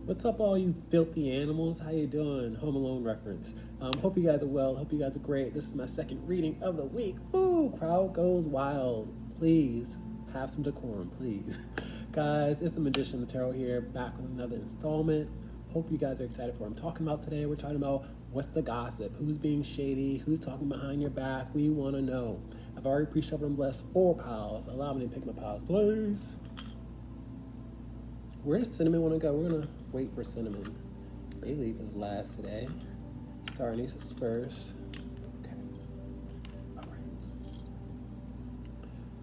What's up, all you filthy animals? How you doing? Home Alone reference. Hope you guys are well. Hope you guys are great. This is my second reading of the week. Woo! Crowd goes wild. Please have some decorum, please. Guys, it's the Magician of the Tarot here, back with another installment. Hope you guys are excited for what I'm talking about today. We're talking about what's the gossip, who's being shady, who's talking behind your back. We want to know. I've already pre-shuffled and blessed 4 piles. Allow me to pick my piles, please. Where does Cinnamon want to go? We're going to wait for Cinnamon. Bayleaf is last today. Star Anise is first. Okay. All right.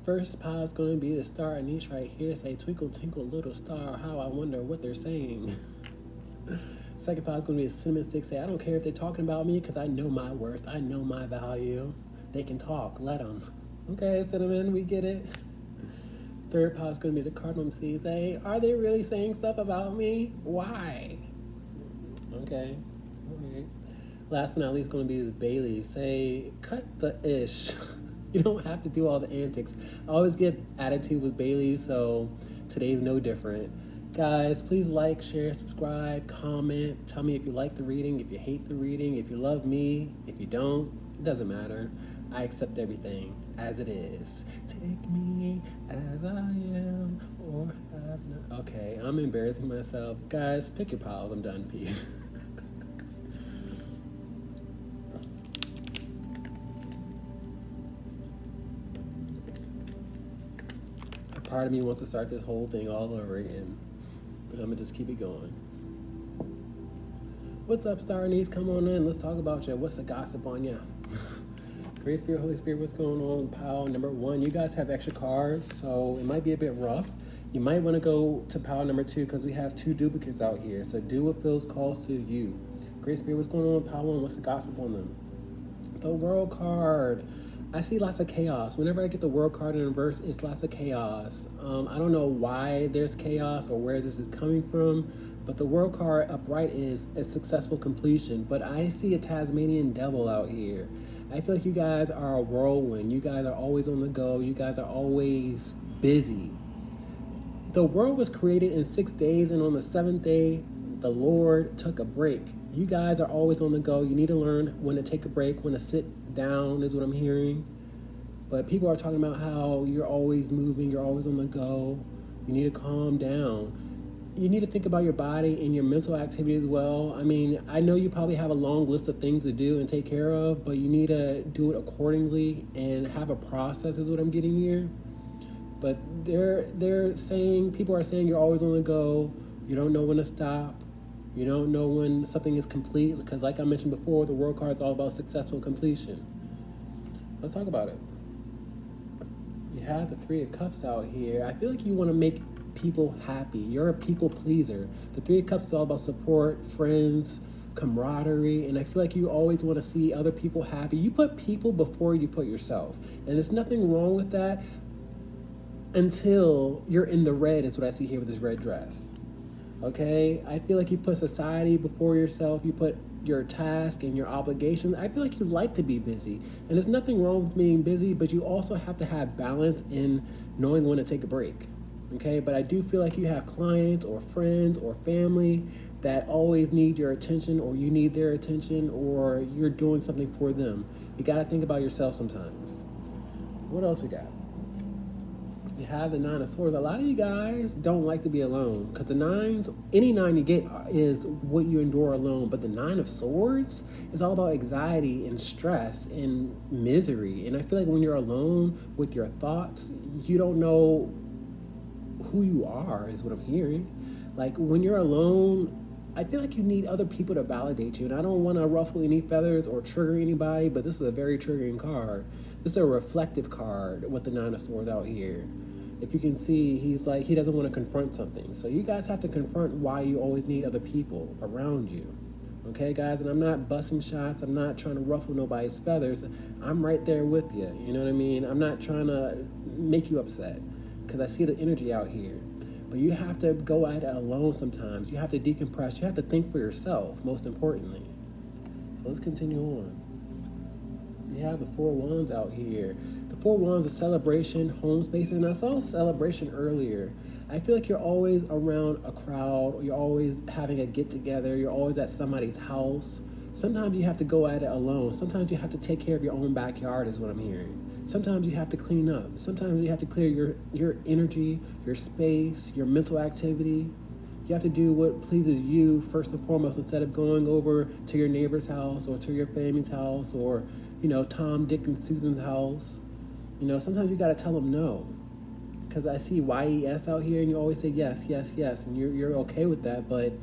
First pile is going to be the Star Anise right here. Say, twinkle, twinkle, little star. How I wonder what they're saying. Second pile is going to be a Cinnamon 6. Say, I don't care if they're talking about me because I know my worth. I know my value. They can talk. Let them. Okay, Cinnamon, we get it. Third pile is going to be the Cardamom seeds. Hey, are they really saying stuff about me? Why? Okay. All right. Last but not least, going to be this Bayleaf. Say, cut the ish. You don't have to do all the antics. I always get attitude with Bayleaf, so today's no different. Guys, please like, share, subscribe, comment. Tell me if you like the reading, if you hate the reading, if you love me, if you don't. It doesn't matter. I accept everything as it is. Take me as I am or have no. Okay, I'm embarrassing myself. Guys, pick your piles. I'm done. Peace. A part of me wants to start this whole thing all over again, but I'm gonna just keep it going. What's up, Star Anise? Come on in. Let's talk about you. What's the gossip on you? Great Spirit, Holy Spirit, what's going on? Pile number 1. You guys have extra cards, so it might be a bit rough. You might want to go to pile number 2 because we have 2 duplicates out here. So do what feels calls to you. Great Spirit, what's going on? Pile 1, what's the gossip on them? The World card. I see lots of chaos. Whenever I get the World card in reverse, it's lots of chaos. I don't know why there's chaos or where this is coming from, but the World card upright is a successful completion. But I see a Tasmanian devil out here. I feel like you guys are a whirlwind. You guys are always on the go. You guys are always busy. The world was created in 6 days, and on the 7th day, the Lord took a break. You guys are always on the go. You need to learn when to take a break, when to sit down is what I'm hearing. But people are talking about how you're always moving, you're always on the go. You need to calm down. You need to think about your body and your mental activity as well. I mean, I know you probably have a long list of things to do and take care of, but you need to do it accordingly and have a process is what I'm getting here. But they're saying, people are saying you're always on the go. You don't know when to stop. You don't know when something is complete because like I mentioned before, the World card is all about successful completion. Let's talk about it. You have the 3 of Cups out here. I feel like you want to make people happy. You're a people pleaser. The 3 of Cups is all about support, friends, camaraderie, and I feel like you always want to see other people happy. You put people before you put yourself, and there's nothing wrong with that until you're in the red is what I see here with this red dress. Okay? I feel like you put society before yourself. You put your task and your obligations. I feel like you like to be busy, and there's nothing wrong with being busy, but you also have to have balance in knowing when to take a break. Okay, but I do feel like you have clients or friends or family that always need your attention, or you need their attention, or you're doing something for them. You got to think about yourself sometimes. What else we got? You have the 9 of Swords. A lot of you guys don't like to be alone because the 9s, any 9 you get is what you endure alone. But the 9 of Swords is all about anxiety and stress and misery. And I feel like when you're alone with your thoughts, you don't know who you are is what I'm hearing. Like when you're alone, I feel like you need other people to validate you. And I don't want to ruffle any feathers or trigger anybody, but this is a very triggering card. This is a reflective card with the 9 of Swords out here. If you can see, he's like, he doesn't want to confront something. So you guys have to confront why you always need other people around you. Okay, guys? And I'm not busting shots. I'm not trying to ruffle nobody's feathers. I'm right there with you. You know what I mean? I'm not trying to make you upset because I see the energy out here. But you have to go at it alone sometimes. You have to decompress. You have to think for yourself, most importantly. So let's continue on. We have the 4 Wands out here. The 4 Wands is celebration, home space, and I saw celebration earlier. I feel like you're always around a crowd, or you're always having a get together, you're always at somebody's house. Sometimes you have to go at it alone. Sometimes you have to take care of your own backyard, is what I'm hearing. Sometimes you have to clean up. Sometimes you have to clear your energy, your space, your mental activity. You have to do what pleases you first and foremost, instead of going over to your neighbor's house or to your family's house, or, Tom, Dick, and Susan's house. Sometimes you got to tell them no. Because I see YES out here, and you always say yes, yes, yes, and you're okay with that. But,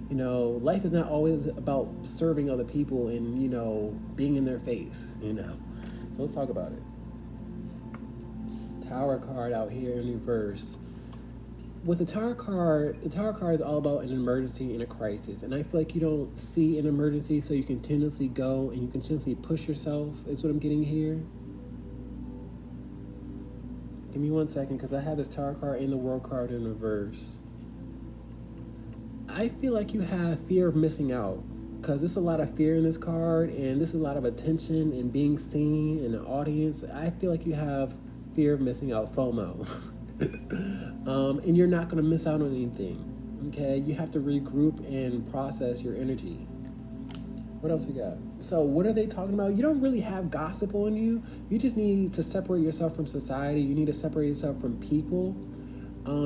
life is not always about serving other people and, being in their face, So let's talk about it. Tower card out here in reverse. With the Tower card is all about an emergency and a crisis. And I feel like you don't see an emergency, so you continuously go and you continuously push yourself, is what I'm getting here. Give me 1 second, because I have this Tower card and the World card in reverse. I feel like you have fear of missing out, because there's a lot of fear in this card, and this is a lot of attention and being seen in an audience. I feel like you have fear of missing out, FOMO. And you're not going to miss out on anything. Okay, you have to regroup and process your energy. What else we got? So what are they talking about? You don't really have gossip on you. You just need to separate yourself from society. You need to separate yourself from people,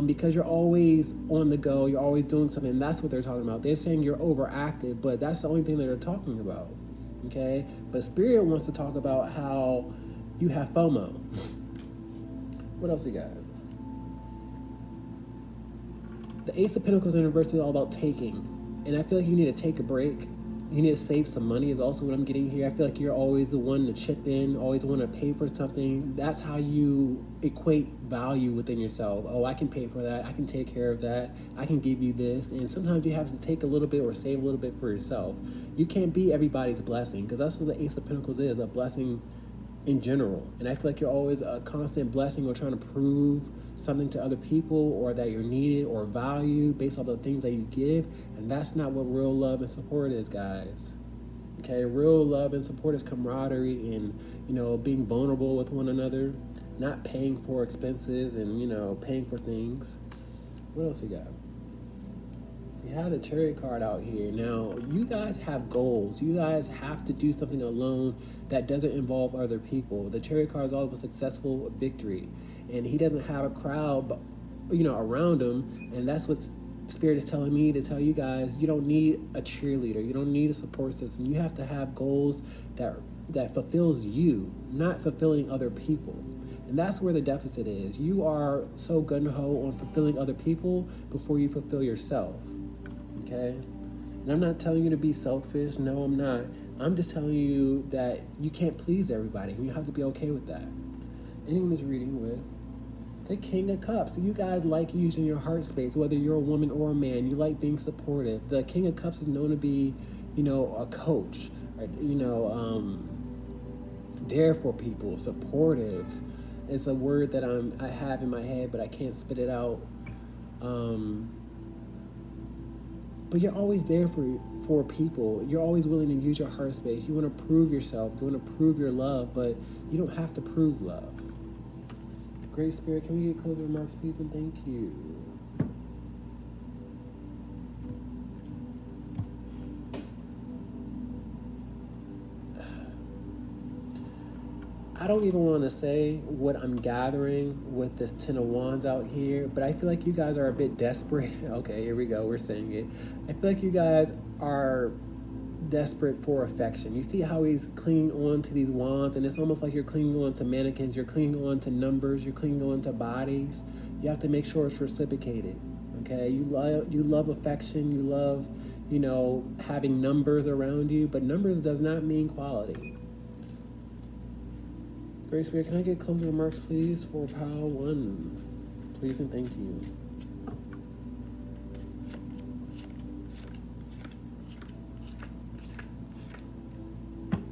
because you're always on the go. You're always doing something. And that's what they're talking about. They're saying you're overactive, but that's the only thing that they're talking about. Okay, but Spirit wants to talk about how you have FOMO. What else we got? The Ace of Pentacles in reverse is all about taking. And I feel like you need to take a break. You need to save some money is also what I'm getting here. I feel like you're always the one to chip in, always want to pay for something. That's how you equate value within yourself. Oh, I can pay for that. I can take care of that. I can give you this. And sometimes you have to take a little bit or save a little bit for yourself. You can't be everybody's blessing, because that's what the Ace of Pentacles is, a blessing in general. And I feel like you're always a constant blessing, or trying to prove something to other people, or that you're needed or valued based off the things that you give. And that's not what real love and support is, guys. Okay, real love and support is camaraderie and, being vulnerable with one another, not paying for expenses and, paying for things. What else we got? We have the Chariot card out here. Now, you guys have goals. You guys have to do something alone that doesn't involve other people. The Chariot card is all about successful victory. And he doesn't have a crowd, around him. And that's what Spirit is telling me to tell you guys. You don't need a cheerleader. You don't need a support system. You have to have goals that fulfills you, not fulfilling other people. And that's where the deficit is. You are so gung-ho on fulfilling other people before you fulfill yourself. Okay? And I'm not telling you to be selfish. No, I'm not. I'm just telling you that you can't please everybody. And you have to be okay with that. Anyone is reading with the King of Cups. So you guys like using your heart space, whether you're a woman or a man. You like being supportive. The King of Cups is known to be, a coach, or, there for people, supportive. It's a word that I have in my head, but I can't spit it out. But you're always there for people. You're always willing to use your heart space. You want to prove yourself. You want to prove your love, but you don't have to prove love. Great Spirit, can we get closing remarks, please, and thank you. I don't even want to say what I'm gathering with this Ten of Wands out here, but I feel like you guys are a bit desperate. Okay, here we go, we're saying it. I feel like you guys are desperate for affection. You see how he's clinging on to these wands, and it's almost like you're clinging on to mannequins, you're clinging on to numbers, you're clinging on to bodies. You have to make sure it's reciprocated. Okay, you love affection, you love, having numbers around you, but numbers does not mean quality. Great Spirit, can I get closing remarks, please, for pile 1? Please and thank you.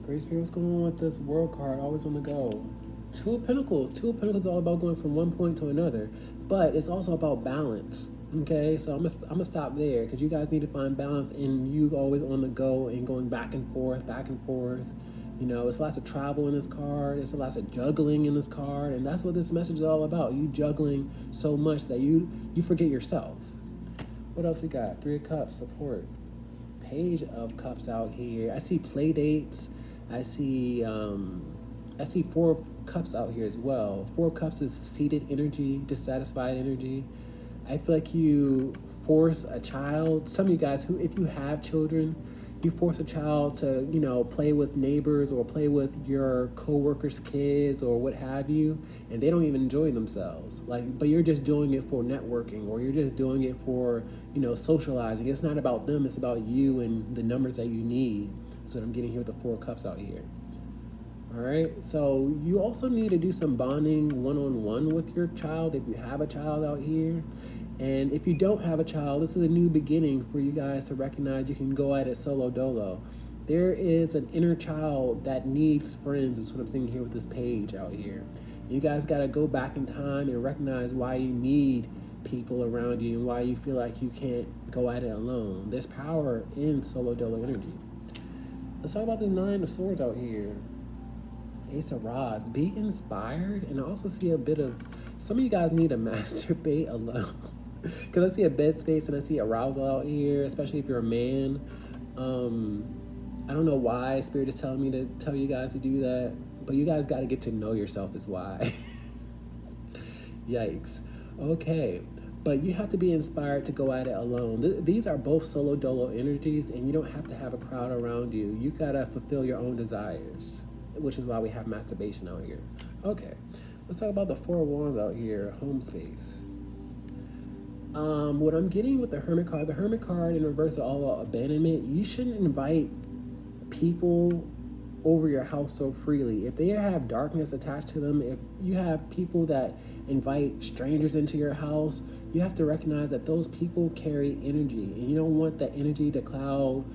Great Spirit, what's going on with this World card? Always on the go. Two of Pentacles. Two of Pentacles is all about going from one point to another, but it's also about balance. Okay, so I'm gonna stop there, because you guys need to find balance, and you always on the go and going back and forth, You know, it's lots of travel in this card. There's lots of juggling in this card, and that's what this message is all about. You juggling so much that you forget yourself. What else we got? Three of Cups, support. Page of Cups out here. I see play dates. I see Four of Cups out here as well. Four of Cups is seated energy, dissatisfied energy. I feel like you force a child. Some of you guys who, if you have children, you force a child to, you know, play with neighbors or play with your co-workers' kids or what have you, and they don't even enjoy themselves. Like, but you're just doing it for networking, or you're just doing it for, you know, socializing. It's not about them, it's about you and the numbers that you need. That's what I'm getting here with the Four of Cups out here. All right, so you also need to do some bonding one-on-one with your child if you have a child out here. And if you don't have a child, this is a new beginning for you guys to recognize you can go at it solo dolo. There is an inner child that needs friends, is what I'm seeing here with this page out here. You guys got to go back in time and recognize why you need people around you and why you feel like you can't go at it alone. There's power in solo dolo energy. Let's talk about this Nine of Swords out here. Ace of Rods. Be inspired, and I also see a bit of, some of you guys need to masturbate alone. Because I see a bed space and I see arousal out here, especially if you're a man. I don't know why Spirit is telling me to tell you guys to do that, but you guys got to get to know yourself is why. Yikes. Okay, but you have to be inspired to go at it alone. These are both solo dolo energies, and you don't have to have a crowd around you. You got to fulfill your own desires, which is why we have masturbation out here. Okay, let's talk about the Four of Wands out here, home space. What I'm getting with the Hermit card in reverse of all about abandonment, you shouldn't invite people over your house so freely. If they have darkness attached to them, if you have people that invite strangers into your house, you have to recognize that those people carry energy, and you don't want that energy to cloud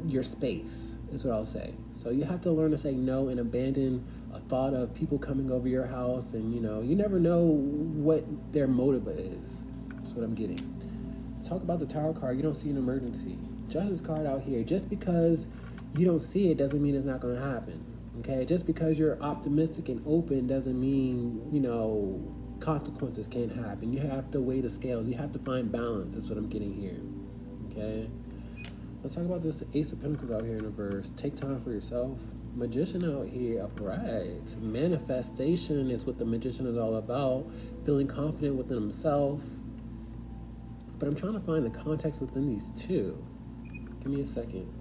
your space, is what I'll say. So you have to learn to say no and abandon a thought of people coming over your house, and you know, you never know what their motive is. That's what I'm getting. Talk about the Tower card. You don't see an emergency. Justice card out here. Just because you don't see it doesn't mean it's not going to happen. Okay? Just because you're optimistic and open doesn't mean, you know, consequences can't happen. You have to weigh the scales. You have to find balance. That's what I'm getting here. Okay? Let's talk about this Ace of Pentacles out here in reverse. Take time for yourself. Magician out here, upright. Manifestation is what the Magician is all about. Feeling confident within himself. But I'm trying to find the context within these two. Give me a second.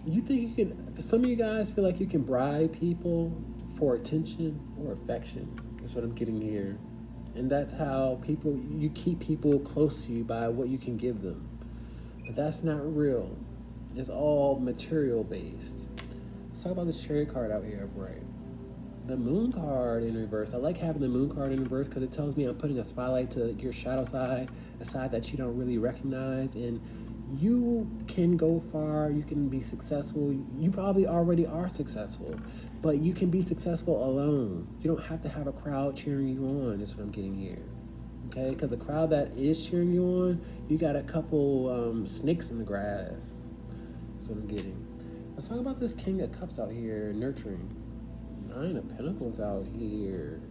You think you can, some of you guys feel like you can bribe people for attention or affection. That's what I'm getting here. And that's how you keep people close to you by what you can give them. But that's not real. It's all material based. Let's talk about this Chariot card out here upright. The Moon card in reverse. I like having the Moon card in reverse because it tells me I'm putting a spotlight to your shadow side, a side that you don't really recognize, and you can go far, you can be successful. You probably already are successful, but you can be successful alone. You don't have to have a crowd cheering you on, is what I'm getting here. Okay, because the crowd that is cheering you on, you got a couple snakes in the grass. That's what I'm getting. Let's talk about this King of Cups out here, nurturing. Nine of Pentacles out here.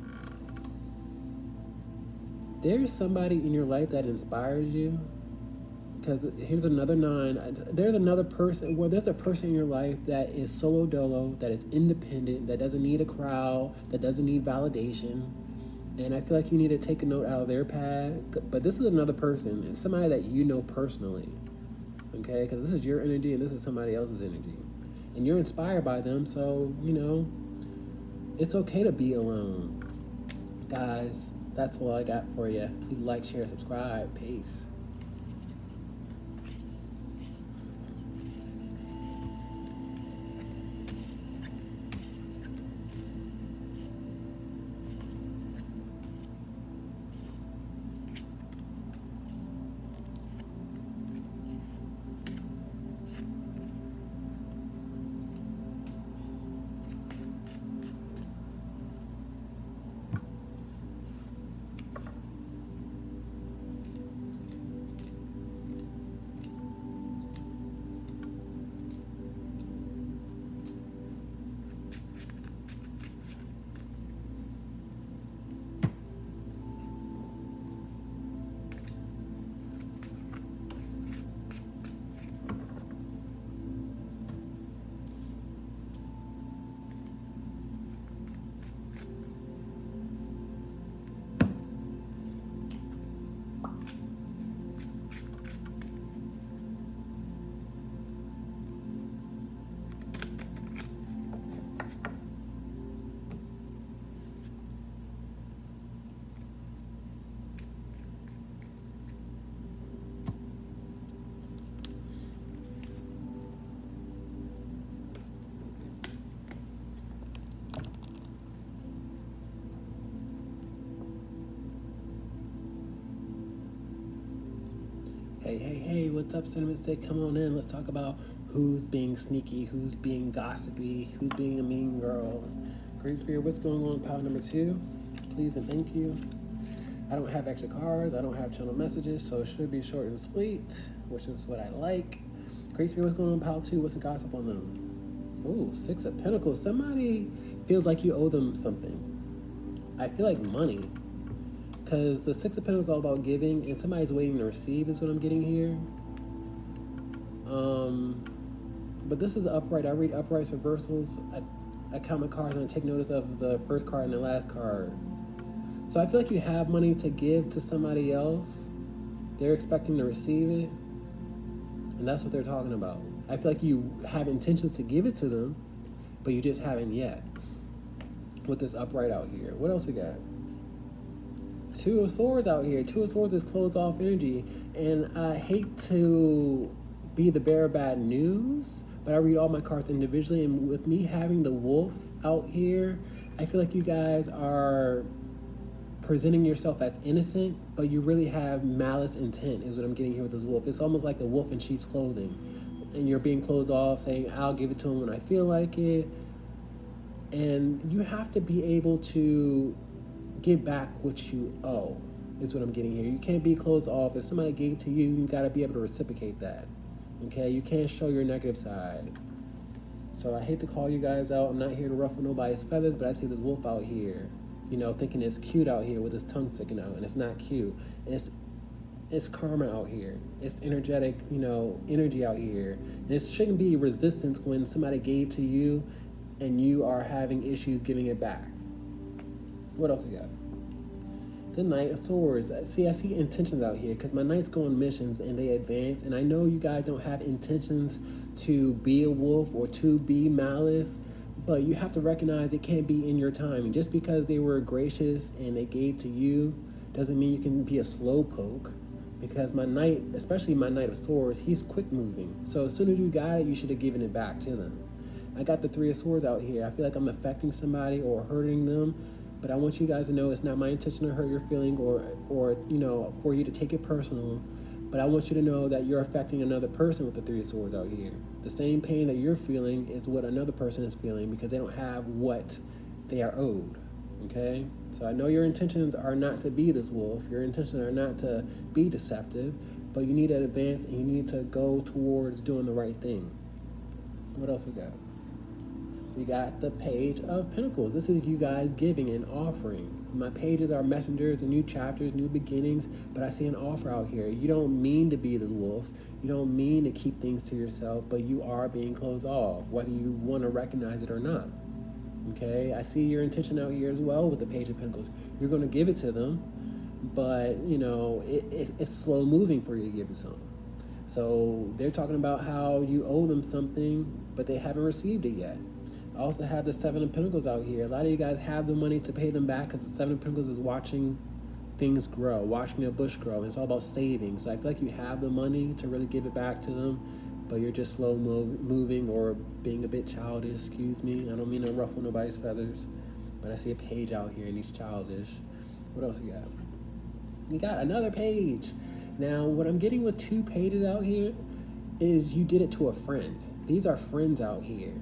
There's somebody in your life that inspires you. Because here's another nine. There's another person. Well, there's a person in your life that is solo dolo, that is independent, that doesn't need a crowd, that doesn't need validation. And I feel like you need to take a note out of their path. But this is another person. It's somebody that you know personally. Okay? Because this is your energy and this is somebody else's energy. And you're inspired by them, so, you know, it's okay to be alone. Guys, that's all I got for you. Please like, share, subscribe. Peace. hey, what's up, Cinnamon Stick? Come on in. Let's talk about who's being sneaky, who's being gossipy, who's being a mean girl. Great Spirit, what's going on, pile number 2? Please and thank you. I don't have extra cards. I don't have channel messages, so it should be short and sweet, which is what I like. Great Spirit, what's going on, pile 2? What's the gossip on them? Ooh, 6 of Pentacles. Somebody feels like you owe them something. I feel like money. Because the 6 of Pentacles is all about giving, and somebody's waiting to receive is what I'm getting here. But this is upright. I read uprights, reversals. I count my cards and I take notice of the first card and the last card. So I feel like you have money to give to somebody else. They're expecting to receive it. And that's what they're talking about. I feel like you have intentions to give it to them, but you just haven't yet. With this upright out here. What else we got? 2 of Swords out here. 2 of Swords is closed off energy. And I hate to be the bearer of bad news, but I read all my cards individually. And with me having the wolf out here, I feel like you guys are presenting yourself as innocent, but you really have malice intent is what I'm getting here with this wolf. It's almost like the wolf in sheep's clothing. And you're being closed off, saying, I'll give it to him when I feel like it. And you have to be able to give back what you owe, is what I'm getting here. You can't be closed off. If somebody gave to you, you got to be able to reciprocate that. Okay? You can't show your negative side. So I hate to call you guys out. I'm not here to ruffle nobody's feathers, but I see this wolf out here, you know, thinking it's cute out here with his tongue sticking out, and it's not cute. It's karma out here. It's energetic, you know, energy out here. And it shouldn't be resistance when somebody gave to you and you are having issues giving it back. What else we got? The Knight of Swords. See, I see intentions out here because my knights go on missions and they advance. And I know you guys don't have intentions to be a wolf or to be malice, but you have to recognize it can't be in your time. And just because they were gracious and they gave to you doesn't mean you can be a slow poke. Because my knight, especially my Knight of Swords, he's quick moving. So as soon as you got it, you should have given it back to them. I got the 3 of Swords out here. I feel like I'm affecting somebody or hurting them, but I want you guys to know it's not my intention to hurt your feeling or you know, for you to take it personal. But I want you to know that you're affecting another person with the 3 of Swords out here. The same pain that you're feeling is what another person is feeling because they don't have what they are owed. Okay? So I know your intentions are not to be this wolf. Your intentions are not to be deceptive, but you need to advance and you need to go towards doing the right thing. What else we got? We got the Page of Pentacles. This is you guys giving and offering. My pages are messengers and new chapters, new beginnings, but I see an offer out here. You don't mean to be the wolf. You don't mean to keep things to yourself, but you are being closed off, whether you want to recognize it or not. Okay? I see your intention out here as well with the Page of Pentacles. You're going to give it to them, but, you know, it's slow moving for you to give it to them. So they're talking about how you owe them something, but they haven't received it yet. I also have the 7 of Pentacles out here. A lot of you guys have the money to pay them back because the 7 of Pentacles is watching things grow, watching a bush grow. And it's all about saving. So I feel like you have the money to really give it back to them, but you're just slow moving or being a bit childish. Excuse me. I don't mean to ruffle nobody's feathers, but I see a page out here and he's childish. What else we got? We got another page. Now, what I'm getting with 2 pages out here is you did it to a friend. These are friends out here.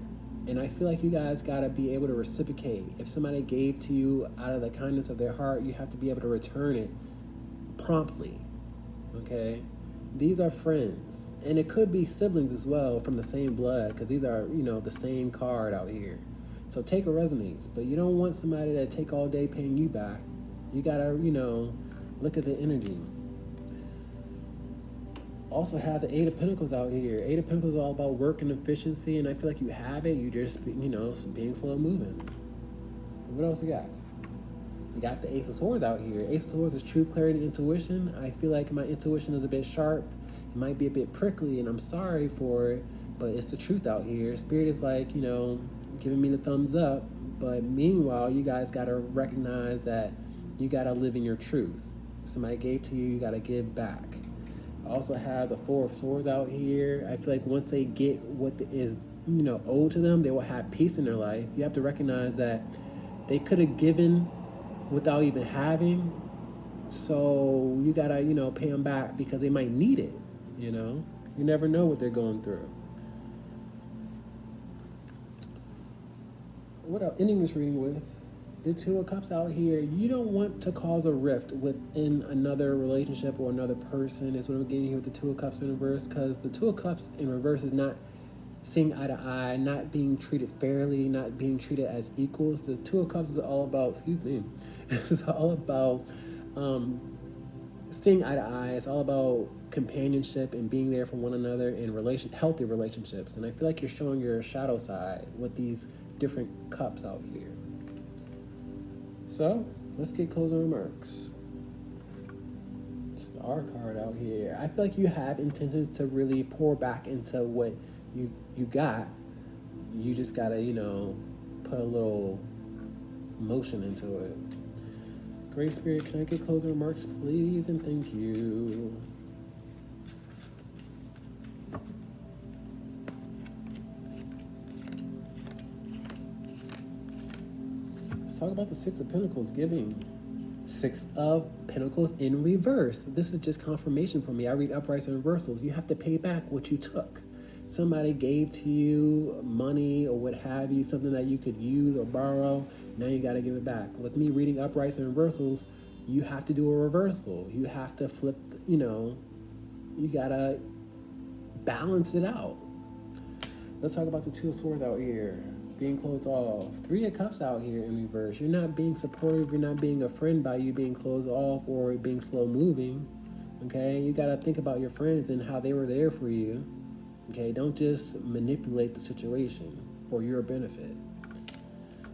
And I feel like you guys got to be able to reciprocate. If somebody gave to you out of the kindness of their heart, you have to be able to return it promptly. Okay? These are friends. And it could be siblings as well from the same blood because these are, you know, the same card out here. So take what resonates. But you don't want somebody to take all day paying you back. You got to, you know, look at the energy. Also have the 8 of Pentacles out here. 8 of Pentacles is all about work and efficiency, and I feel like you have it. You just, you know, being slow moving. What else we got? We got the Ace of Swords out here. Ace of Swords is truth, clarity, intuition. I feel like my intuition is a bit sharp. It might be a bit prickly, and I'm sorry for it, but it's the truth out here. Spirit is like, you know, giving me the thumbs up, but meanwhile, you guys got to recognize that you got to live in your truth. If somebody gave to you, you got to give back. I also have the 4 of Swords out here. I feel like once they get what is, you know, owed to them, they will have peace in their life. You have to recognize that they could have given without even having. So you gotta, you know, pay them back because they might need it. You know, you never know what they're going through. What else? Ending this reading with the Two of Cups out here. You don't want to cause a rift within another relationship or another person, is what I'm getting here with the Two of Cups in reverse, because the Two of Cups in reverse is not seeing eye to eye, not being treated fairly, not being treated as equals. The Two of Cups is all about, excuse me, it's all about seeing eye to eye. It's all about companionship and being there for one another in healthy relationships. And I feel like you're showing your shadow side with these different cups out here. So let's get closing remarks. Star card out here. I feel like you have intentions to really pour back into what you got. You just gotta, put a little motion into it. Great Spirit, can I get closing remarks, please? And thank you. Let's talk about the Six of Pentacles giving. Six of Pentacles in reverse. This is just confirmation for me. I read uprights and reversals. You have to pay back what you took. Somebody gave to you money or what have you, something that you could use or borrow. Now you got to give it back. With me reading uprights and reversals, you have to do a reversal. You have to flip, you got to balance it out. Let's talk about the Two of Swords out here. Being closed off. Three of Cups out here in reverse. You're not being supportive. You're not being a friend by you being closed off or being slow moving. Okay? You got to think about your friends and how they were there for you. Okay? Don't just manipulate the situation for your benefit.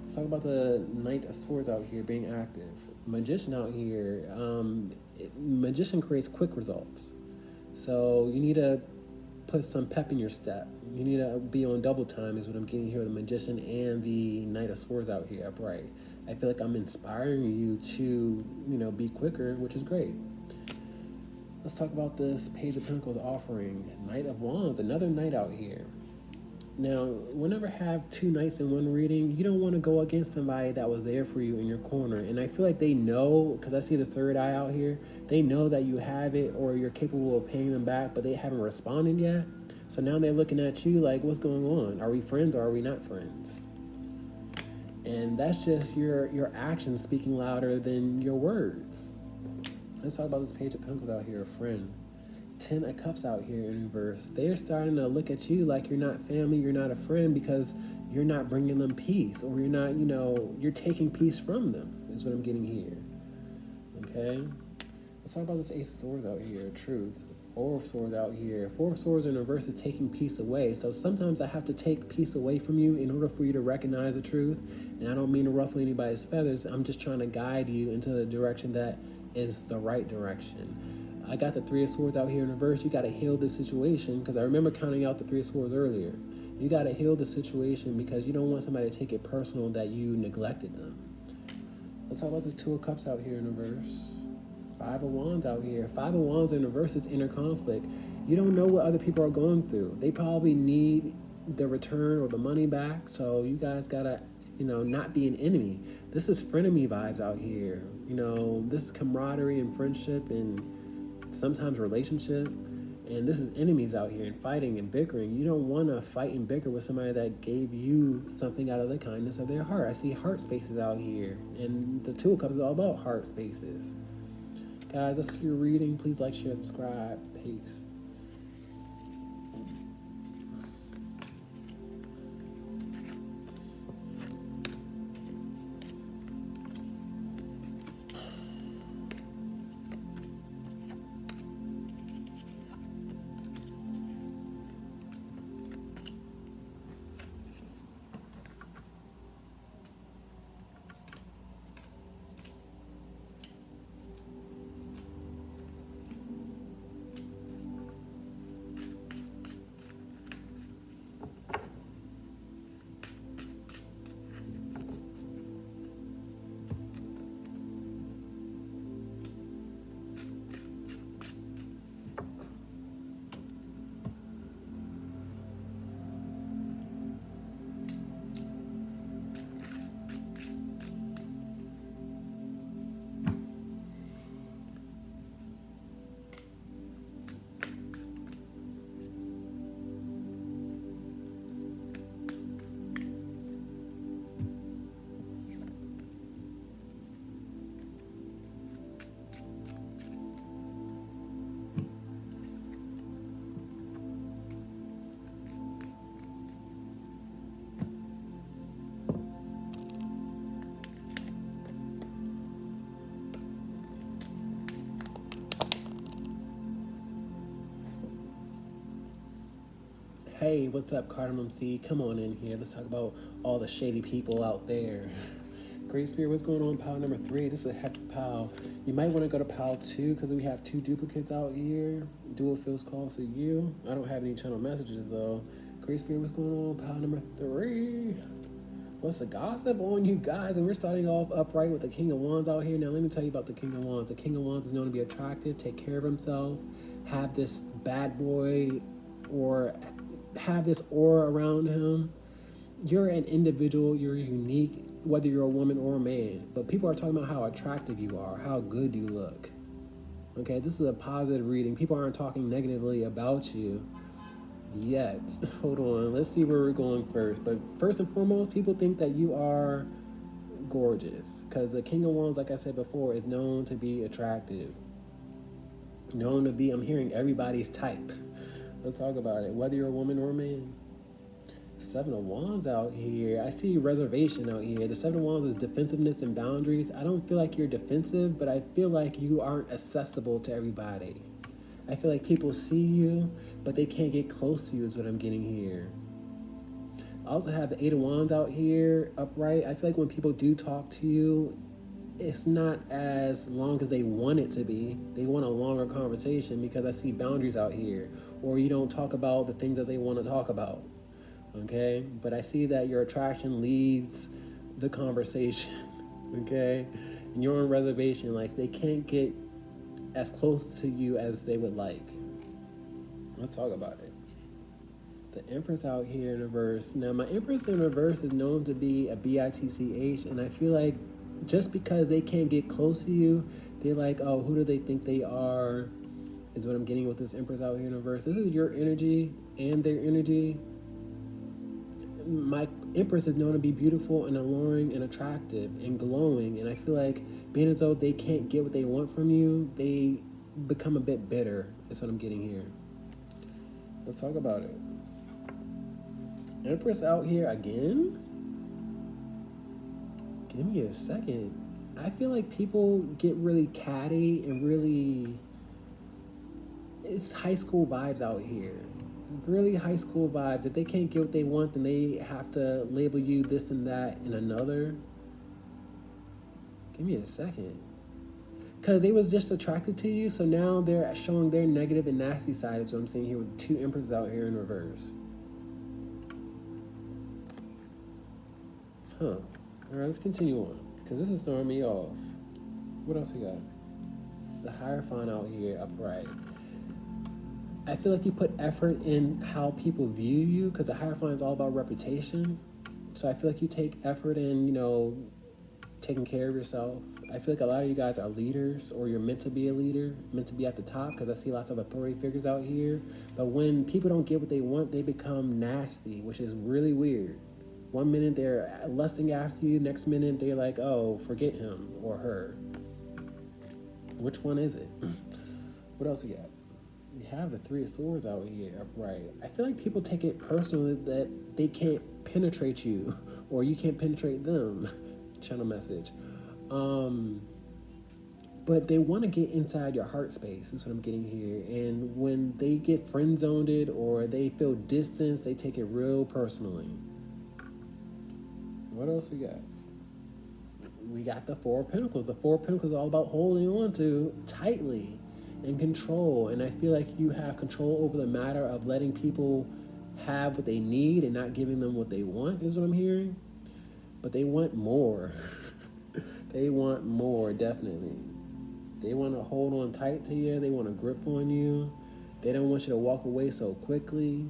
Let's talk about the Knight of Swords out here being active. Magician out here. Magician creates quick results. So you need to put some pep in your step. You need to be on double time is what I'm getting here with the Magician and the Knight of Swords out here upright. I feel like I'm inspiring you to, be quicker, which is great. Let's talk about this Page of Pentacles offering. Knight of Wands, another knight out here. Now, whenever have two knights in one reading, you don't want to go against somebody that was there for you in your corner. And I feel like they know, because I see the third eye out here, they know that you have it or you're capable of paying them back, but they haven't responded yet. So now they're looking at you like, what's going on? Are we friends or are we not friends? And that's just your actions speaking louder than your words. Let's talk about this Page of Pentacles out here, a friend. 10 of Cups out here in reverse. They're starting to look at you like you're not family, you're not a friend, because you're not bringing them peace, or you're not, you're taking peace from them, is what I'm getting here. Okay? Let's talk about this Ace of Swords out here, truth. Four of Swords out here. Four of Swords in reverse is taking peace away. So sometimes I have to take peace away from you in order for you to recognize the truth. And I don't mean to ruffle anybody's feathers. I'm just trying to guide you into the direction that is the right direction. I got the Three of Swords out here in reverse. You got to heal this situation, because I remember counting out the Three of Swords earlier. You got to heal the situation because you don't want somebody to take it personal that you neglected them. Let's talk about this Two of Cups out here in reverse. Five of Wands out here. Five of Wands in reverse is inner conflict. You don't know what other people are going through. They probably need the return or the money back. So you guys gotta, not be an enemy. This is frenemy vibes out here. This is camaraderie and friendship and sometimes relationship. And this is enemies out here and fighting and bickering. You don't want to fight and bicker with somebody that gave you something out of the kindness of their heart. I see heart spaces out here. And the Two of Cups is all about heart spaces. Guys, that's your reading. Please like, share, subscribe. Peace. Hey, what's up, Cardamom C? Come on in here. Let's talk about all the shady people out there. Great Spirit, what's going on? Pile number 3. This is a hefty pile. You might want to go to pile 2 because we have 2 duplicates out here. Dual feels calls to you. I don't have any channel messages though. Great Spirit, what's going on? Pile number 3. What's the gossip on you guys? And we're starting off upright with the King of Wands out here. Now let me tell you about the King of Wands. The King of Wands is known to be attractive, take care of himself, have this bad boy or have this aura around him. You're an individual, you're unique, whether you're a woman or a man. But people are talking about how attractive you are, how good you look. Okay, this is a positive reading. People aren't talking negatively about you yet. Hold on, let's see where we're going first. But first and foremost, people think that you are gorgeous because the King of Wands, like I said before, is known to be attractive. Known to be, I'm hearing everybody's type. Let's talk about it, whether you're a woman or a man. 7 of Wands out here. I see reservation out here. The 7 of Wands is defensiveness and boundaries. I don't feel like you're defensive, but I feel like you aren't accessible to everybody. I feel like people see you, but they can't get close to you is what I'm getting here. I also have the 8 of Wands out here upright. I feel like when people do talk to you, it's not as long as they want it to be. They want a longer conversation because I see boundaries out here. Or you don't talk about the things that they want to talk about. Okay? But I see that your attraction leads the conversation. Okay? And you're on reservation. Like, they can't get as close to you as they would like. Let's talk about it. The Empress out here in reverse. Now, my Empress in reverse is known to be a bitch, and I feel like just because they can't get close to you, they're like, oh, who do they think they are, is what I'm getting with this Empress out here in reverse. This is your energy and their energy. My Empress is known to be beautiful and alluring and attractive and glowing, and I feel like being as though they can't get what they want from you, they become a bit bitter, is what I'm getting here. Let's talk about it. Empress out here again? Give me a second. I feel like people get really catty and really, it's high school vibes out here. Really high school vibes. If they can't get what they want, then they have to label you this and that and another. Give me a second. Because they was just attracted to you, so now they're showing their negative and nasty side. Is what I'm seeing here with 2 Empresses out here in reverse. Huh. Alright, let's continue on. Because this is throwing me off. What else we got? The Hierophant out here upright. I feel like you put effort in how people view you, because the Hierophant is all about reputation. So I feel like you take effort in, taking care of yourself. I feel like a lot of you guys are leaders, or you're meant to be a leader, meant to be at the top, because I see lots of authority figures out here. But when people don't get what they want, they become nasty, which is really weird. One minute they're lusting after you, next minute they're like, oh, forget him or her. Which one is it? What else we got? We have the 3 of Swords out here upright. I feel like people take it personally that they can't penetrate you or you can't penetrate them. Channel message. But they want to get inside your heart space is what I'm getting here. And when they get friend-zoned or they feel distance, they take it real personally. What else we got? We got the 4 of Pentacles. The 4 of Pentacles is all about holding on to tightly and control. And I feel like you have control over the matter of letting people have what they need and not giving them what they want, is what I'm hearing. But they want more. They want more, definitely. They want to hold on tight to you. They want to grip on you. They don't want you to walk away so quickly.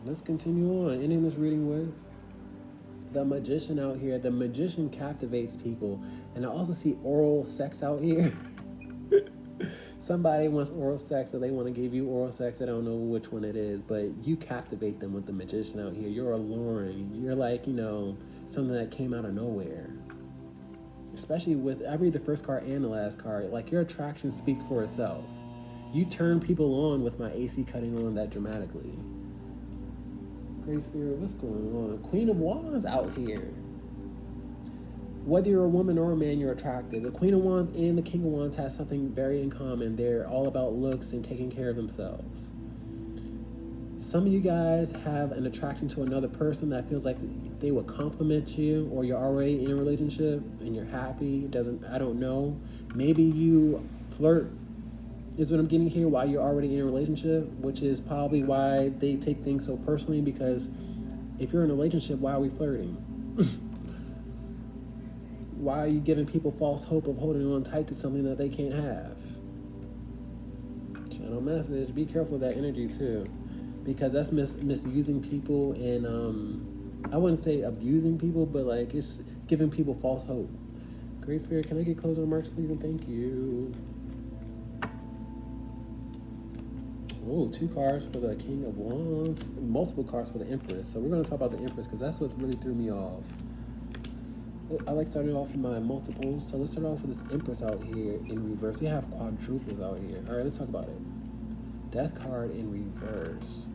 Let's continue on. Ending this reading with the Magician out here. The Magician captivates people. And I also see oral sex out here. Somebody wants oral sex, so they want to give you oral sex. I don't know which one it is, but you captivate them with the Magician out here. You're alluring. You're like, something that came out of nowhere. Especially with, I read the first card and the last card. Like, your attraction speaks for itself. You turn people on with my AC cutting on that dramatically. Great Spirit, what's going on? Queen of Wands out here. Whether you're a woman or a man, you're attractive. The Queen of Wands and the King of Wands has something very in common. They're all about looks and taking care of themselves. Some of you guys have an attraction to another person that feels like they would compliment you, or you're already in a relationship and you're happy. I don't know. Maybe you flirt is what I'm getting here while you're already in a relationship, which is probably why they take things so personally, because if you're in a relationship, why are we flirting? Why are you giving people false hope of holding on tight to something that they can't have? Channel message, be careful of that energy too, because that's misusing people, and I wouldn't say abusing people, but like it's giving people false hope. Great Spirit, can I get closing remarks, please, and thank you. Oh, 2 cards for the King of Wands, multiple cards for the Empress. So we're going to talk about the Empress because that's what really threw me off. I like starting off with my multiples. So let's start off with this Empress out here in reverse. We have quadruples out here. All right, let's talk about it. Death card in reverse.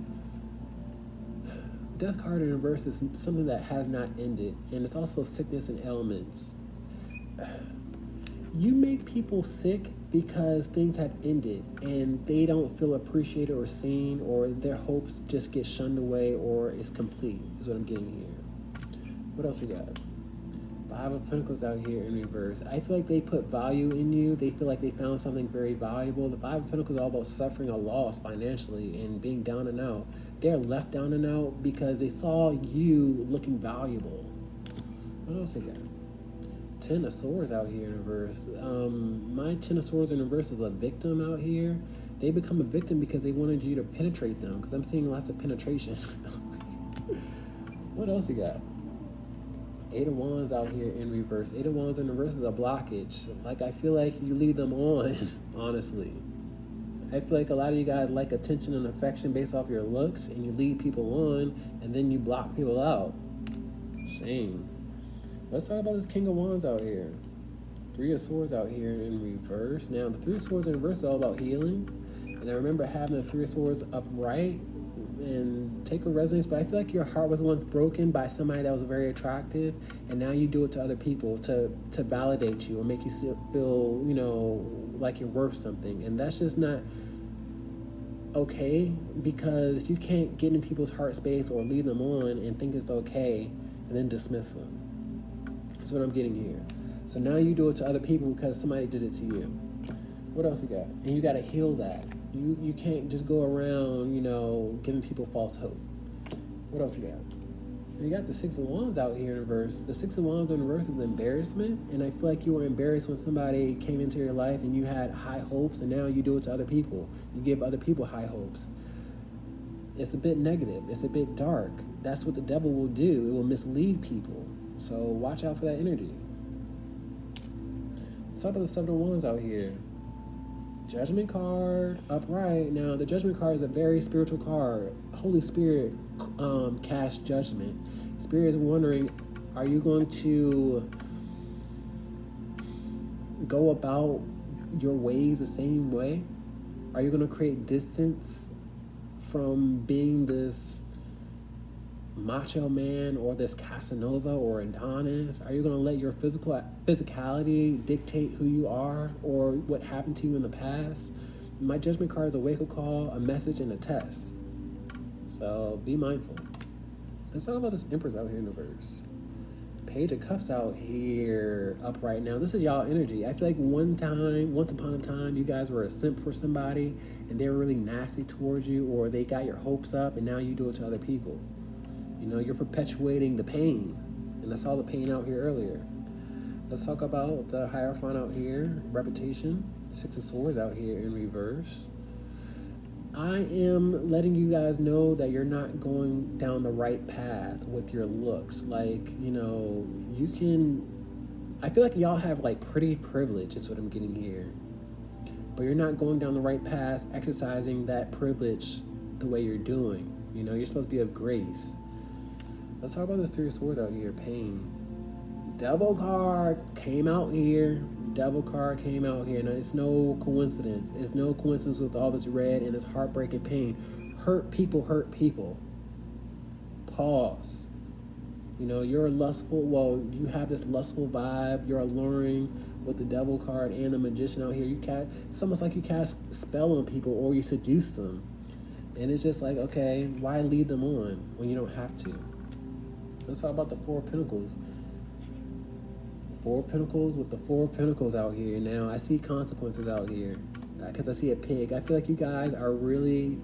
Death card in reverse is something that has not ended, and it's also sickness and ailments. You make people sick because things have ended and they don't feel appreciated or seen, or their hopes just get shunned away, or it's complete, is what I'm getting here. What else we got? 5 of Pentacles out here in reverse. I feel like they put value in you. They feel like they found something very valuable. The 5 of Pentacles is all about suffering a loss financially and being down and out. They're left down and out because they saw you looking valuable. What else we got? 10 of Swords out here in reverse. My 10 of Swords in reverse is a victim out here. They become a victim because they wanted you to penetrate them, because I'm seeing lots of penetration. What else you got? 8 of Wands out here in reverse. 8 of Wands in reverse is a blockage. Like, I feel like you leave them on, honestly. I feel like a lot of you guys like attention and affection based off your looks, and you lead people on, and then you block people out. Shame. Let's talk about this King of Wands out here. 3 of Swords out here in reverse. Now, the 3 of Swords in reverse is all about healing. And I remember having the 3 of Swords upright and take a resonance, but I feel like your heart was once broken by somebody that was very attractive, and now you do it to other people to validate you or make you feel, you know, like you're worth something. And that's just not okay, because you can't get in people's heart space or lead them on and think it's okay and then dismiss them. That's what I'm getting here. So now you do it to other people because somebody did it to you. What else you got? And you got to heal that. You can't just go around, you know, giving people false hope. What else you got? You got the 6 of Wands out here in reverse. The 6 of Wands in reverse is embarrassment, and I feel like you were embarrassed when somebody came into your life and you had high hopes, and now you do it to other people. You give other people high hopes. It's a bit negative. It's a bit dark. That's what the devil will do. It will mislead people. So watch out for that energy. Let's talk about the 7 of Wands out here. Judgment card upright. Now, the Judgment card is a very spiritual card. Holy Spirit cast judgment. Spirit is wondering, are you going to go about your ways the same way? Are you going to create distance from being this macho man or this Casanova or Adonis? Are you going to let your physicality dictate who you are or what happened to you in the past? My Judgment card is a wake-up call, a message, and a test. So be mindful. Let's talk about this Empress out here in reverse. Page of Cups out here upright. Now, this is y'all energy. I feel like once upon a time, you guys were a simp for somebody and they were really nasty towards you, or they got your hopes up and now you do it to other people. You know, you're perpetuating the pain, and I saw the pain out here earlier. Let's talk about the Hierophant out here, reputation. 6 of Swords out here in reverse. I am letting you guys know that you're not going down the right path with your looks. Like, you know, I feel like y'all have like pretty privilege, is what I'm getting here. But you're not going down the right path, exercising that privilege the way you're doing. You know, you're supposed to be of grace. Let's talk about this 3 of Swords out here, pain. Devil card came out here. Devil card came out here. Now, it's no coincidence. It's no coincidence with all this red and this heartbreaking pain. Hurt people hurt people. Pause. You know, you're lustful. Well, you have this lustful vibe. You're alluring with the Devil card and the Magician out here. It's almost like you cast a spell on people or you seduce them. And it's just like, okay, why lead them on when you don't have to? Let's talk about the Four of Pentacles. Four of Pentacles with the Four of Pentacles out here. Now, I see consequences out here because I see a pig. I feel like you guys are really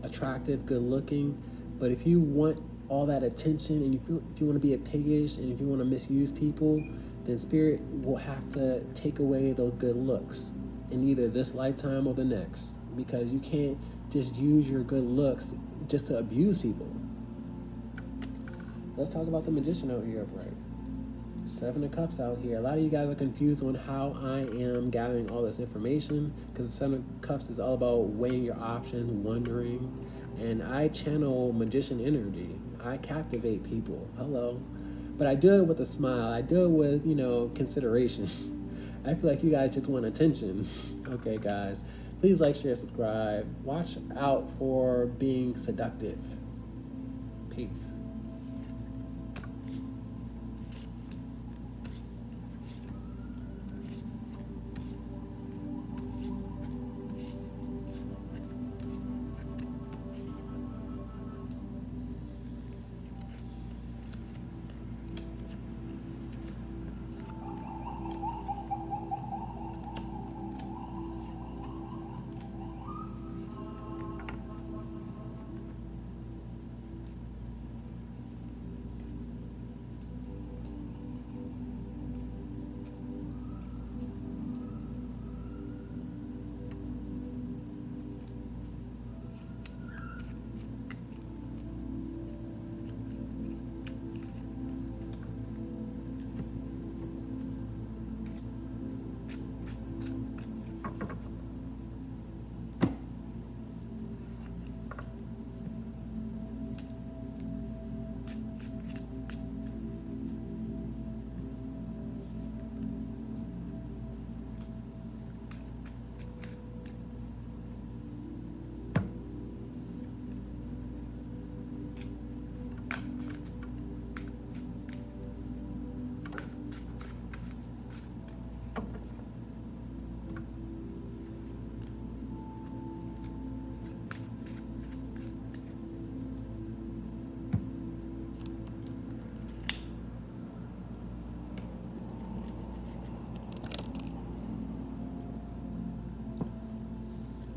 attractive, good looking, but if you want all that attention and if you want to be a piggish and if you want to misuse people, then Spirit will have to take away those good looks in either this lifetime or the next, because you can't just use your good looks just to abuse people. Let's talk about the Magician out here upright. Seven of Cups out here. A lot of you guys are confused on how I am gathering all this information, because the Seven of Cups is all about weighing your options, wondering, and I channel Magician energy. I captivate people. Hello. But I do it with a smile. I do it with, consideration. I feel like you guys just want attention. Okay, guys. Please like, share, subscribe. Watch out for being seductive. Peace.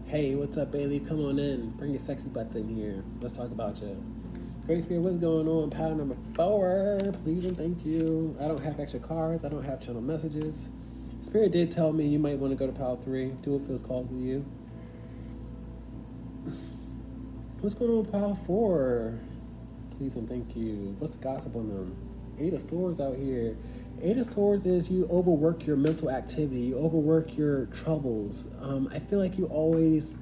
Hey, what's up, Bailey? Come on in. Bring your sexy butts in here. Let's talk about you. Great Spirit, what's going on? Pile number 4. Please and thank you. I don't have extra cards. I don't have channel messages. Spirit did tell me you might want to go to pile 3. Do what feels called to you. What's going on with pile 4? Please and thank you. What's the gossip on them? 8 of Swords out here. 8 of Swords is you overwork your mental activity. You overwork your troubles. I feel like you always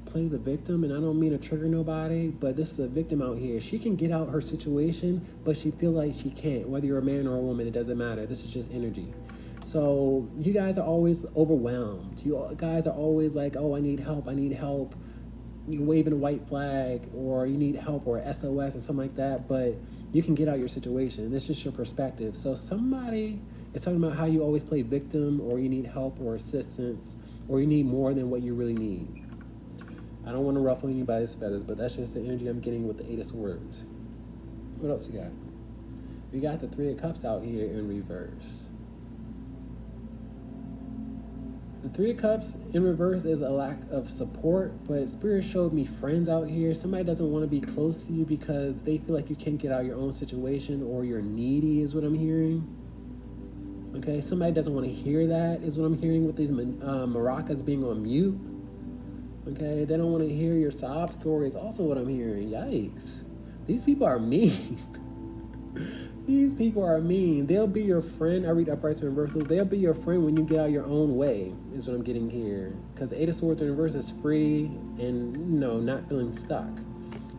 play the victim, and I don't mean to trigger nobody, but this is a victim out here. She can get out her situation, but she feel like she can't. Whether you're a man or a woman, it doesn't matter. This is just energy. So you guys are always overwhelmed. You guys are always like, oh, I need help. I need help. You're waving a white flag, or you need help, or SOS or something like that, but you can get out your situation. It's just your perspective. So somebody is talking about how you always play victim, or you need help or assistance, or you need more than what you really need. I don't want to ruffle anybody's feathers, but that's just the energy I'm getting with the 8 of Swords. What else you got? We got the 3 of Cups out here in reverse. The 3 of Cups in reverse is a lack of support, but Spirit showed me friends out here. Somebody doesn't want to be close to you because they feel like you can't get out of your own situation, or you're needy is what I'm hearing. Okay, somebody doesn't want to hear that is what I'm hearing with these maracas being on mute. Okay, they don't want to hear your sob story is also what I'm hearing. Yikes. These people are mean. These people are mean. They'll be your friend. I read uprights and reversals. They'll be your friend when you get out your own way, is what I'm getting here. Because 8 of Swords in reverse is free and, not feeling stuck.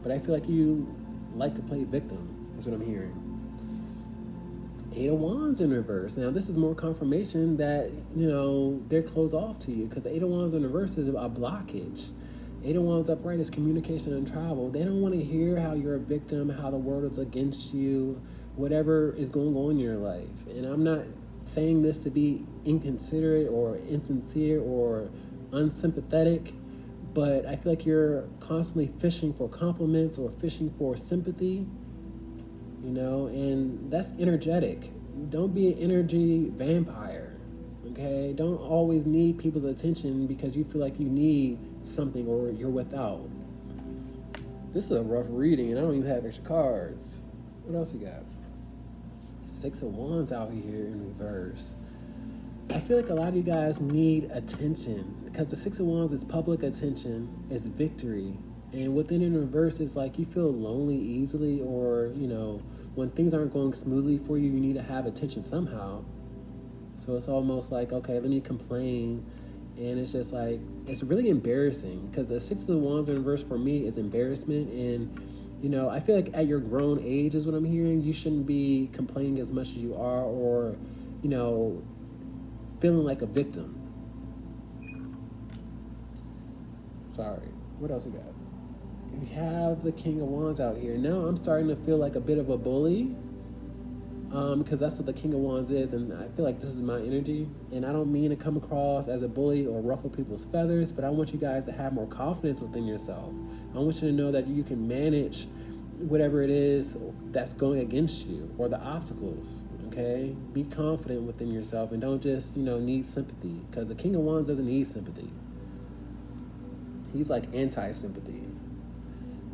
But I feel like you like to play victim, is what I'm hearing. 8 of Wands in reverse. Now, this is more confirmation that, they're closed off to you. Because 8 of Wands in reverse is a blockage. 8 of Wands upright is communication and travel. They don't want to hear how you're a victim, how the world is against you, whatever is going on in your life. And I'm not saying this to be inconsiderate or insincere or unsympathetic, but I feel like you're constantly fishing for compliments or fishing for sympathy, you know, and that's energetic. Don't be an energy vampire, okay? Don't always need people's attention because you feel like you need something or you're without. This is a rough reading, and I don't even have extra cards. What else you got? 6 of Wands out here in reverse. I feel like a lot of you guys need attention because the 6 of Wands is public attention, is victory. And within in reverse is like you feel lonely easily, or, you know, when things aren't going smoothly for you, you need to have attention somehow. So it's almost like, okay, let me complain. And it's just like, it's really embarrassing because the 6 of the Wands in reverse for me is embarrassment. And, you know, I feel like at your grown age is what I'm hearing. You shouldn't be complaining as much as you are, or, you know, feeling like a victim. Sorry. What else we got? We have the King of Wands out here. Now I'm starting to feel like a bit of a bully, because that's what the King of Wands is, and I feel like this is my energy. And I don't mean to come across as a bully or ruffle people's feathers, but I want you guys to have more confidence within yourself. I want you to know that you can manage whatever it is that's going against you or the obstacles. Okay, be confident within yourself and don't just, you know, need sympathy, because the King of Wands doesn't need sympathy. He's like anti-sympathy.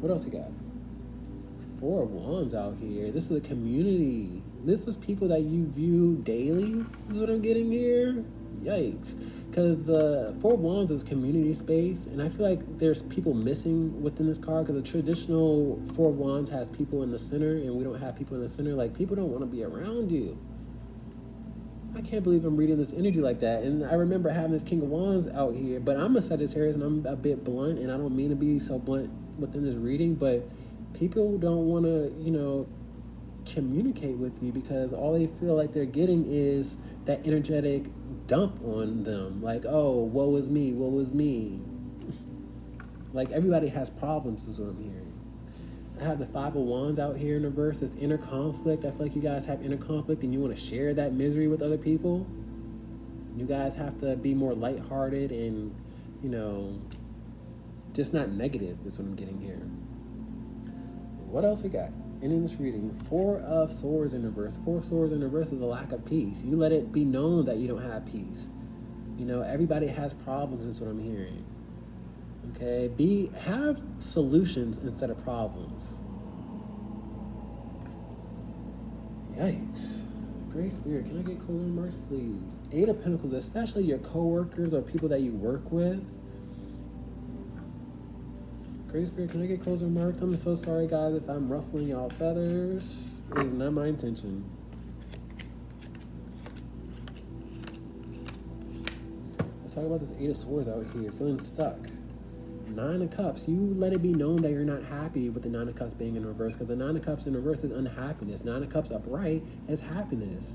What else you got? 4 of Wands out here. This is a community. This is people that you view daily. This is what I'm getting here. Yikes. Because the 4 of Wands is community space, and I feel like there's people missing within this card, because the traditional 4 of Wands has people in the center, and we don't have people in the center. Like, people don't want to be around you. I can't believe I'm reading this energy like that. And I remember having this King of Wands out here, but I'm a Sagittarius and I'm a bit blunt, and I don't mean to be so blunt within this reading, but people don't want to, you know, communicate with you because all they feel like they're getting is that energetic dump on them. Like, oh, woe is me, woe is me. Like, everybody has problems is what I'm hearing. I have the 5 of Wands out here in reverse. It's inner conflict. I feel like you guys have inner conflict and you want to share that misery with other people. You guys have to be more lighthearted and, you know, just not negative is what I'm getting here. What else we got? Ending this reading, 4 of Swords in reverse. 4 of Swords in reverse is a lack of peace. You let it be known that you don't have peace. You know, everybody has problems is what I'm hearing. Okay, have solutions instead of problems. Yikes. Great Spirit, can I get closing remarks, please? 8 of Pentacles, especially your coworkers or people that you work with. Great Spirit, can I get closing remarks? I'm so sorry, guys, if I'm ruffling y'all feathers. It is not my intention. Let's talk about this 8 of Swords out here, feeling stuck. 9 of Cups, you let it be known that you're not happy with the 9 of Cups being in reverse, because the 9 of Cups in reverse is unhappiness. 9 of Cups upright is happiness.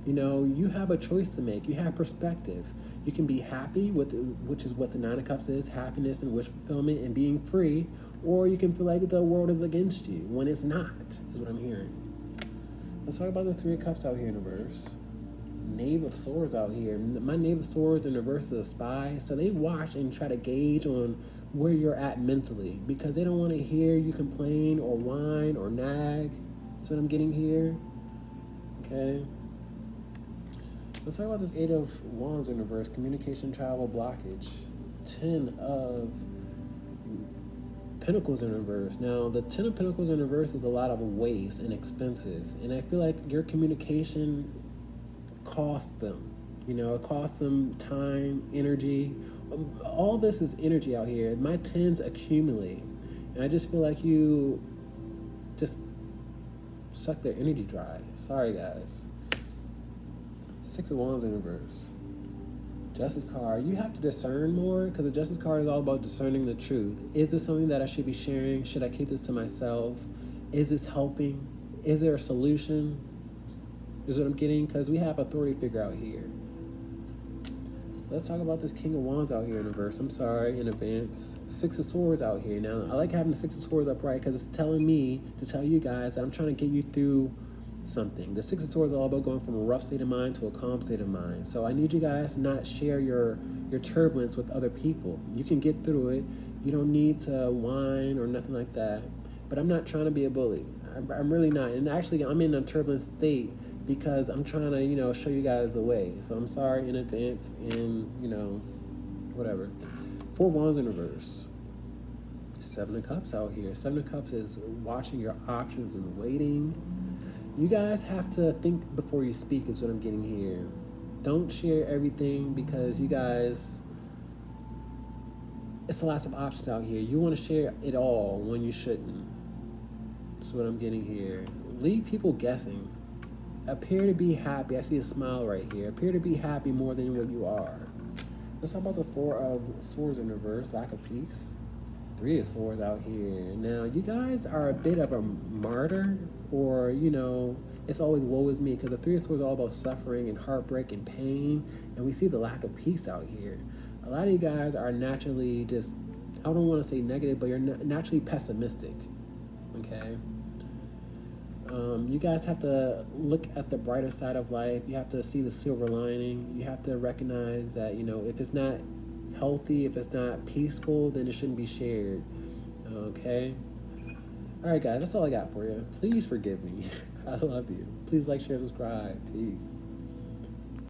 You know, you have a choice to make. You have perspective. You can be happy, which is what the 9 of Cups is, happiness and wish fulfillment and being free, or you can feel like the world is against you when it's not, is what I'm hearing. Let's talk about the 3 of Cups out here in reverse. Knave of Swords out here. My Knave of Swords in reverse is a spy, so they watch and try to gauge on where you're at mentally, because they don't want to hear you complain or whine or nag. That's what I'm getting here. Okay. Let's talk about this 8 of Wands in reverse. Communication, travel, blockage. 10 of Pentacles in reverse. Now, the 10 of Pentacles in reverse is a lot of waste and expenses, and I feel like your communication costs them. You know, it costs them time, energy. All this is energy out here. My 10s accumulate, and I just feel like you just suck their energy dry. Sorry, guys. 6 of Wands in reverse. Justice card. You have to discern more, because the Justice card is all about discerning the truth. Is this something that I should be sharing? Should I keep this to myself? Is this helping? Is there a solution? Is what I'm getting, because we have authority figure out here. Let's talk about this King of Wands out here in reverse. I'm sorry in advance. 6 of Swords out here. Now, I like having the 6 of Swords upright because it's telling me to tell you guys that I'm trying to get you through something. The Six of Swords is all about going from a rough state of mind to a calm state of mind. So I need you guys to not share your turbulence with other people. You can get through it. You don't need to whine or nothing like that. But I'm not trying to be a bully. I'm really not. And actually, I'm in a turbulent state because I'm trying to, show you guys the way. So I'm sorry in advance and, whatever. Four of Wands in reverse. Seven of Cups out here. Seven of Cups is watching your options and waiting. You guys have to think before you speak is what I'm getting here. Don't share everything because you guys, it's a lot of options out here. You want to share it all when you shouldn't. That's what I'm getting here. Leave people guessing. Appear to be happy. I see a smile right here. Appear to be happy more than what you are. Let's talk about the Four of Swords in reverse. Lack of peace. Three of Swords out here. Now, you guys are a bit of a martyr, or, it's always woe is me, because the Three of Swords is all about suffering and heartbreak and pain, and we see the lack of peace out here. A lot of you guys are naturally just, I don't want to say negative, but you're naturally pessimistic, okay? You guys have to look at the brighter side of life. You have to see the silver lining. You have to recognize that, if it's not healthy, if it's not peaceful, then it shouldn't be shared. Okay? All right, guys, that's all I got for you. Please forgive me. I love you. Please like, share, subscribe. Peace.